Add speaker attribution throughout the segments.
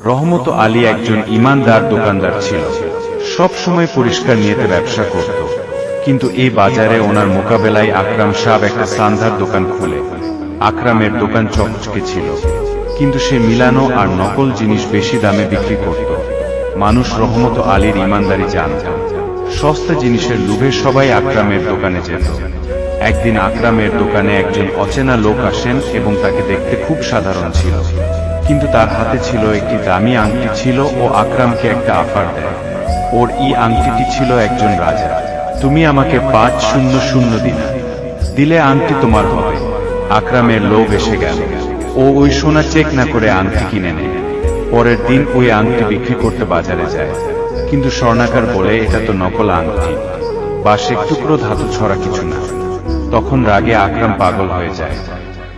Speaker 1: রহমত আলী একজন ইমানদার দোকানদার ছিল। সব সময় পরিষ্কার নিয়তে ব্যবসা করত। কিন্তু এই বাজারে ওনার মোকাবেলায় আকরাম সাহেব একটা সান্ধার দোকান খুলে। আকরামের দোকান চকচকে ছিল, কিন্তু সে মিলানো আর নকল জিনিস বেশি দামে বিক্রি করত। মানুষ রহমত আলীর ইমানদারি জানত। সস্তা জিনিসের লোভে সবাই আকরামের দোকানে যেত। একদিন আকরামের দোকানে একজন অচেনা লোক আসেন এবং তাকে দেখতে খুব সাধারণ ছিল, কিন্তু তার হাতে ছিল একটি দামি আংটি ছিল ও আকরামকে একটা অফার দেয়। ওর এই আংটিটি ছিল একজন রাজা। তুমি আমাকে 500 দিনার দিলে আংটি তোমার হবে। আকরামের লোভ এসে গেল। ও ওই সোনা চেক না করে আংটি কিনে নেয়। পরের দিন ওই আংটি বিক্রি করতে বাজারে যায়, কিন্তু স্বর্ণাকার বলে এটা তো নকল আংটি, বাঁশের টুকরো, ধাতু ছড়া কিছু না। তখন রাগে আকরাম পাগল হয়ে যায়।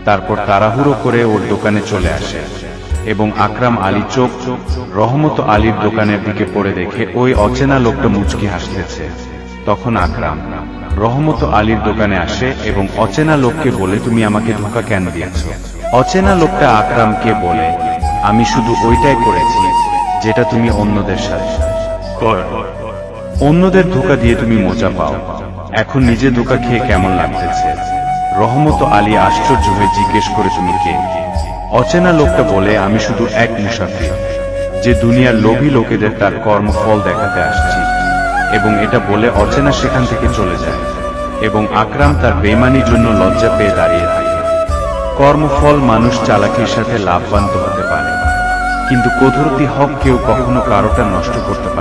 Speaker 1: তারপর তাড়াহুড়ো করে ওর দোকানে চলে আসে এবং আকরাম আলী চোখ রহমত আলীর দোকানের দিকে পড়ে দেখে ওই অচেনা লোকটা মুচকি হাসতেছে। তখন আকরাম রহমত আলীর দোকানে আসে এবং অচেনা লোককে বলে, তুমি আমাকে ধোঁকা কেন দিয়েছ? অচেনা লোকটা আকরামকে বলে, আমি শুধু ওইটাই করেছি যেটা তুমি অন্যদের সাথে করো। অন্যদের ধোঁকা দিয়ে তুমি মজা পাও, এখন নিজে ধোঁকা খেয়ে কেমন লাগতেছে? রহমত আলী আশ্চর্য হয়ে জিজ্ঞেস করে, তুমি কে? অচেনা লোকটা বলে, আমি শুধু এক মুসাফির, যে দুনিয়ার লোভী লোকেদের তার কর্মফল দেখাতে আসছি। এবং এটা বলে অচেনা সেখান থেকে চলে যায় এবং আকরাম তার বেইমানির জন্য লজ্জা পেয়ে দাঁড়িয়ে থাকে। কর্মফল মানুষ চালাকির সাথে লাভবান হতে পারে, কিন্তু কদরতি হক কেউ কখনো কারোটা নষ্ট করতে পারে।